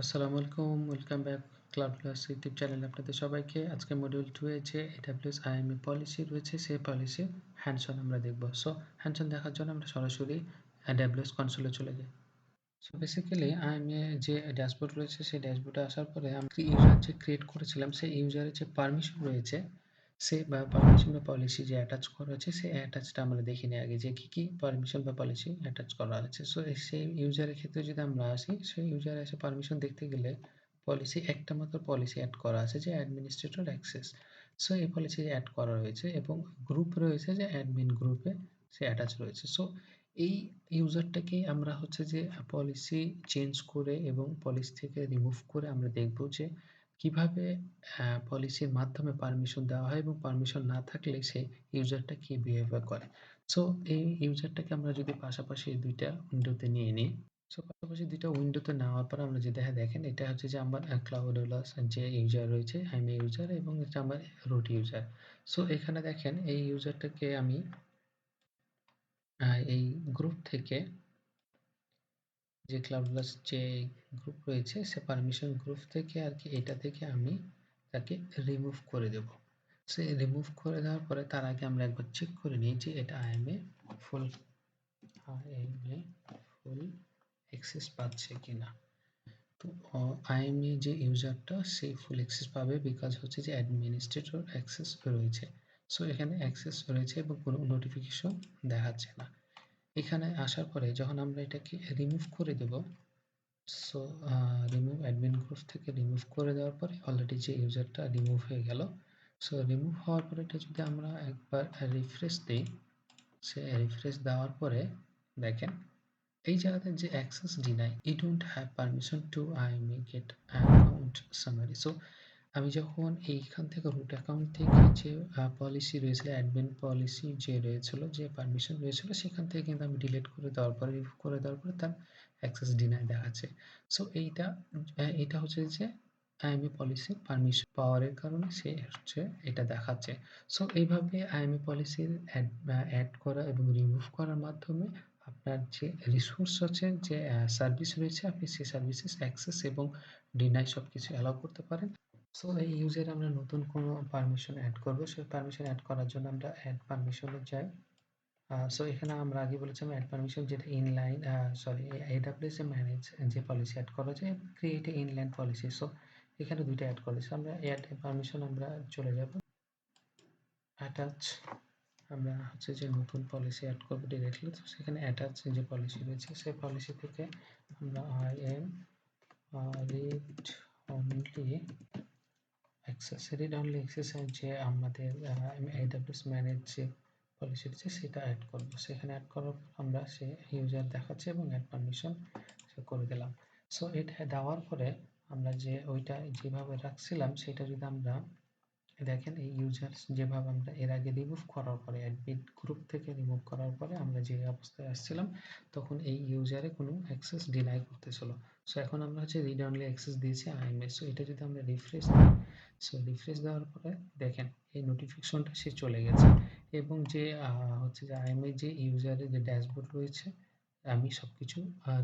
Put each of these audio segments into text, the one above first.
আসসালামু আলাইকুম, welcome back ClouDolus YouTube চ্যানেলে আপনাদের সবাইকে। আজকে মডিউল 2 এ যে AWS IAM পলিসি রয়েছে সেই পলিসির হ্যান্ডস অন আমরা দেখব। সো হ্যান্ডস অন দেখার জন্য আমরা সরাসরি AWS কনসোলে চলে যাই। সো বেসিক্যালি IAM এ যে ড্যাশবোর্ড রয়েছে সেই ড্যাশবোর্ডে আসার পরে আমরা ইউজার যে ক্রিয়েট করেছিলাম সেই ইউজারের যে পারমিশন রয়েছে সে বা পারমিশন বা পলিসি যে অ্যাটাচ করা আছে সেই অ্যাটাচটা আমরা দেখে নিই আগে যে কি পারমিশন বা পলিসি অ্যাটাচ করা আছে। সো সেই ইউজারের ক্ষেত্রে যদি আমরা আসি, সেই ইউজার এসে পারমিশন দেখতে গেলে পলিসি একটা মাত্র পলিসি অ্যাড করা আছে যে অ্যাডমিনিস্ট্রেটর অ্যাক্সেস। সো এই পলিসি অ্যাড করা রয়েছে এবং গ্রুপ রয়েছে যে অ্যাডমিন গ্রুপে সে অ্যাটাচ রয়েছে। সো এই ইউজারটাকেই আমরা হচ্ছে যে পলিসি চেঞ্জ করে এবং পলিসি থেকে রিমুভ করে আমরা দেখব যে কিভাবে পলিসির মাধ্যমে পারমিশন দেওয়া হয় এবং পারমিশন না থাকলে সেই ইউজারটা কি বিহেভিয়ার করে। সো এই ইউজারটাকে আমরা যদি পাশাপাশি ২ টা উইন্ডোতে নিয়ে নিই। সো পাশাপাশি ২ টা উইন্ডোতে নেওয়ার পর আমরা যেটা দেখেন এটা হচ্ছে যে আমার ClouDolus যে ইউজার রয়েছে, IAM ইউজার এবং এটা আমার রুট ইউজার। সো এখানে দেখেন এই ইউজারটাকে আমি এই গ্রুপ থেকে যে ClouDolus যে গ্রুপ রয়েছে সে পারমিশন গ্রুপ থেকে আরকি এটা থেকে আমি তাকে রিমুভ করে দেব। সো রিমুভ করে দেওয়ার পরে তার আগে আমরা একবার চেক করে নিই যে এটা IAM এ ফুল অ্যাক্সেস পাচ্ছে কিনা। তো IAM এ যে ইউজারটা সে ফুল অ্যাক্সেস পাবে বিকজ হচ্ছে যে অ্যাডমিনিস্ট্রেটর অ্যাক্সেস রয়েছে। সো এখানে অ্যাক্সেস রয়েছে এবং কোনো নোটিফিকেশন দেখাচ্ছে না। এখানে আসার পরে যখন আমরা এটাকে রিমুভ করে দেব, সো রিমুভ অ্যাডমিন গ্রুপ থেকে রিমুভ করে দেওয়ার পরে অলরেডি যে ইউজারটা রিমুভ হয়ে গেল। সো রিমুভ হওয়ার পরে এটা যদি আমরা একবার রিফ্রেশ দিই, সে রিফ্রেশ দেওয়ার পরে দেখেন এই জায়গাতে যে access denied, you don't have permission to IAM get account summary. So আমি যখন এইখান থেকে রুট অ্যাকাউন্ট থেকে যে পলিসি রয়েছিল, অ্যাডমিন পলিসি যে রয়েছিল, যে পারমিশন রয়েছিল সেখান থেকে কিন্তু আমি ডিলিট করে দেওয়ার পরে রিমুভ করে দেওয়ার পরে তার অ্যাক্সেস ডিনাই দেখাচ্ছে। সো এটা হচ্ছে যে IAM পলিসির পারমিশন পাওয়ারের কারণে সে হচ্ছে এটা দেখাচ্ছে। সো এইভাবে IAM পলিসির অ্যাড করা এবং রিমুভ করার মাধ্যমে আপনার যে রিসোর্স আছে, যে সার্ভিস রয়েছে আপনি সেই সার্ভিসেস অ্যাক্সেস এবং ডিনাই সবকিছু অ্যালাউ করতে পারেন। সো এই ইউজারে আমরা নতুন কোনো পারমিশন অ্যাড করব। সেই পারমিশন অ্যাড করার জন্য আমরা অ্যাড পারমিশনে যাই। সো এখানে আমরা আগে বলেছিলাম অ্যাড পারমিশন যেটা ইনলাইন AWS এ ম্যানেজ যে পলিসি অ্যাড করা যায় এবং create a inline policy. So এখানে ২ টা অ্যাড করেছি। আমরা অ্যাড পারমিশন আমরা চলে যাব। অ্যাটাচ আমরা হচ্ছে যে নতুন পলিসি অ্যাড করব ডিরেক্টলি। তো সেখানে অ্যাটাচ যে পলিসি রয়েছে সেই পলিসি থেকে আমরা IAM read only read only access যে আমাদের AWS ম্যানেজ যে পলিসি রয়েছে সেটা অ্যাড করব। সেখানে অ্যাড করার পর আমরা সে ইউজার দেখাচ্ছে এবং অ্যাড পারমিশন করে দিলাম। সো এটা দেওয়ার পরে আমরা যে ওইটা যেভাবে রাখছিলাম সেটা যদি আমরা দেখেন এই ইউজার যেভাবে আমরা এর আগে রিমুভ করার পরে অ্যাডমিন গ্রুপ থেকে রিমুভ করার পরে আমরা যে অবস্থায় আসছিলাম তখন এই ইউজারে কোনো অ্যাক্সেস ডিনাই করতেছিল। সো এখন আমরা হচ্ছে রিড অনলি অ্যাক্সেস দিয়েছি IAM এ। সো এটা যদি আমরা রিফ্রেশ দিই, সো রিফ্রেশ দেওয়ার পরে দেখেন এই নোটিফিকেশনটা সে চলে গেছে এবং যে হচ্ছে যে IAM এর যে ইউজারের যে ড্যাশবোর্ড রয়েছে আমি সবকিছু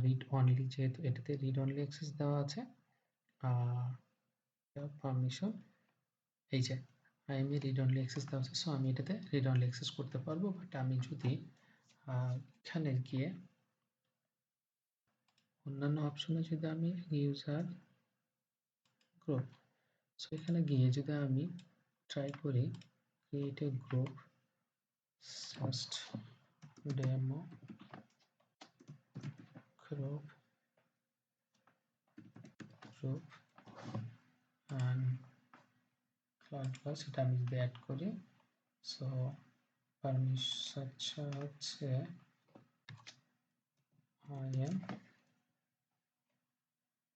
রিড অনলি, যেহেতু এটাতে রিড অনলি অ্যাক্সেস দেওয়া আছে, পারমিশন এই যে IAM এ রিড অনলি অ্যাক্সেস দেওয়া আছে। সো আমি এটাতে রিড অনলি অ্যাক্সেস করতে পারবো। বাট আমি যদি এখানে গিয়ে অন্যান্য অপশনে যদি আমি ইউজার গ্রুপ, সো এখানে গিয়ে যদি আমি ট্রাই করি create a group just demo group and ClouDolus, এটা আমি যদি অ্যাড করি, সো পারমিশন হচ্ছে IAM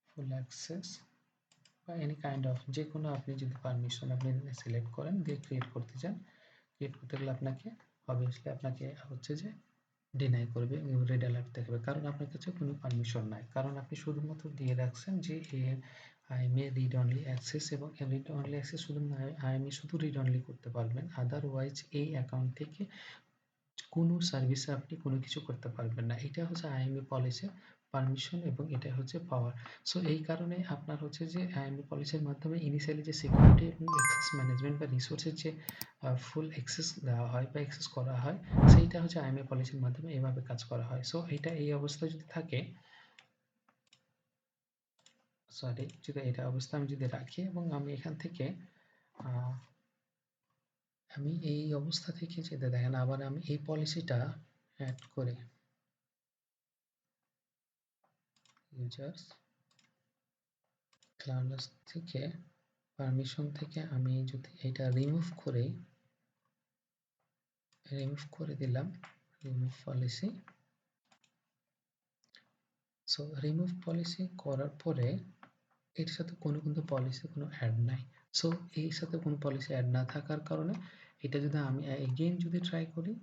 ফুল অ্যাক্সেস বা এনি কাইন্ড অফ যে কোনো আপনি যদি পারমিশন আপনি সিলেক্ট করেন দিয়ে ক্রিয়েট করতে চান, ক্রিয়েট করতে গেলে আপনাকে অবভিয়াসলি আপনাকে হচ্ছে যে ডিনাই করবে এবং রেড অ্যালার্ট দেখাবে, কারণ আপনার কাছে কোনো পারমিশন নাই, কারণ আপনি শুধুমাত্র দিয়ে রাখছেন যে IAM এ রিড অনলি অ্যাক্সেস এবং রিড অনলি অ্যাক্সেস শুধু IAM এ শুধু রিড অনলি করতে পারবেন, আদারওয়াইজ এই অ্যাকাউন্ট থেকে কোনো সার্ভিসে আপনি কোনো কিছু করতে পারবেন না। এটা হচ্ছে IAM পলিসি পারমিশন এবং এটা হচ্ছে পাওয়ার। সো এই কারণে আপনার হচ্ছে যে আইএমএ পলিসির মাধ্যমে ইনিশিয়ালি যে সিকিউরিটি এবং অ্যাক্সেস ম্যানেজমেন্ট বা রিসোর্সের যে ফুল অ্যাক্সেস দেওয়া হয় বা অ্যাক্সেস করা হয়, সেইটা হচ্ছে আইএমএ পলিসির মাধ্যমে এভাবে কাজ করা হয়। সো এটা এই অবস্থায় যদি থাকে, যদি এটা অবস্থা আমি যদি রাখি এবং আমি এখান থেকে আমি এই অবস্থা থেকে যেতে দেখেন আবার আমি এই পলিসিটা অ্যাড করি, ইউজার্স ক্লাউডলেস থেকে পারমিশন থেকে আমি যদি এটা রিমুভ করে দিলাম, remove policy. So remove policy করার পরে এর সাথে কোনো কিন্তু পলিসি কোনো অ্যাড নাই। সো এর সাথে কোনো পলিসি অ্যাড না থাকার কারণে এটা যদি আমি এগেইন যদি ট্রাই করি,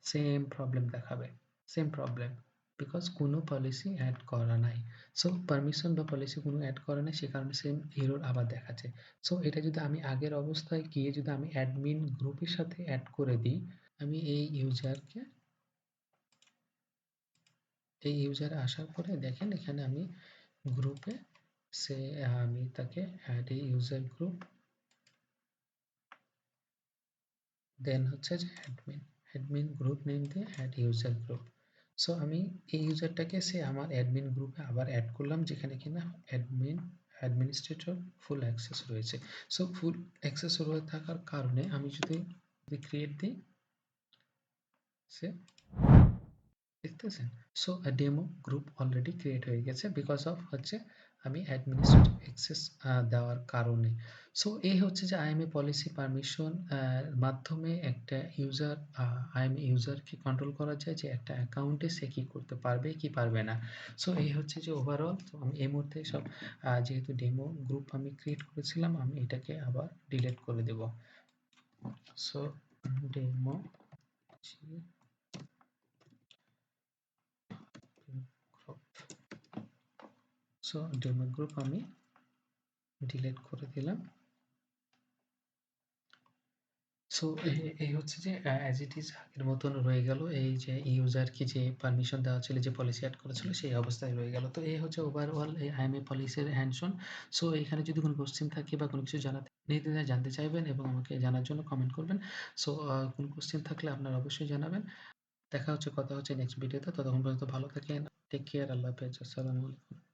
সেম প্রবলেম দেখাবে, সেম প্রবলেম, বিকজ কোনো পলিসি অ্যাড করা নাই। সো পারমিশন বা পলিসি কোনো অ্যাড করা নাই, সে কারণে সেম এরর আবার দেখাচ্ছে। সো এটা যদি আমি আগের অবস্থায় গিয়ে যদি আমি অ্যাডমিন গ্রুপের সাথে অ্যাড করে দিই, আমি এই ইউজারে আসার পরে দেখেন এখানে আমি গ্রুপে আমি তাকে অ্যাড এ ইউজার গ্রুপ, দেন হচ্ছে যে অ্যাডমিন গ্রুপ নেম দিয়ে অ্যাড ইউজার গ্রুপ। সো আমি এই ইউজারটাকে আমার অ্যাডমিন গ্রুপে আবার অ্যাড করলাম, যেখানে কিনা অ্যাডমিনিস্ট্রেটর ফুল অ্যাক্সেস রয়েছে। সো ফুল অ্যাক্সেস রয়ে থাকার কারণে আমি যদি ক্রিয়েট দিই, সে দেখতেছেন। So demo group already create হয়ে গেছে বিকজ অফ হচ্ছে আমি অ্যাডমিনিস্ট্রেটিভ অ্যাক্সেস দেওয়ার কারণে। সো এই হচ্ছে যে আইএমএ পলিসি পারমিশন মাধ্যমে একটা আইএমএ ইউজারকে কন্ট্রোল করা যায় যে একটা অ্যাকাউন্টে সে কি করতে পারবে কি পারবে না। সো এই হচ্ছে যে ওভারঅল। তো আমি এই মুহূর্তে সব যেহেতু ডেমো গ্রুপ আমি ক্রিয়েট করেছিলাম, আমি এটাকে আবার ডিলিট করে দেব। So demo group, so demo group আমি ডিলিট করে দিলাম। সো এই হচ্ছে যে অ্যাজ ইট ইজ আগের মতন রয়ে গেল, এই যে ইউজারকে যে পারমিশন দেওয়া ছিল, যে পলিসি অ্যাড করা ছিল সেই অবস্থায় রয়ে গেল। তো এই হচ্ছে ওভারঅল এই আইএমএ পলিসির হ্যান্ডস-অন। সো এখানে যদি কোনো কোশ্চেন থাকে বা কোনো কিছু জানাতে নির্দ্বিধায় জানতে চাইবেন এবং আমাকে জানার জন্য কমেন্ট করবেন। সো কোনো কোশ্চেন থাকলে আপনারা অবশ্যই জানাবেন। কথা হচ্ছে নেক্সট ভিডিওতে। ততক্ষণ পর্যন্ত ভালো থাকেন। Take care. আল্লাহ হাফেজ। আসসালামু আলাইকুম।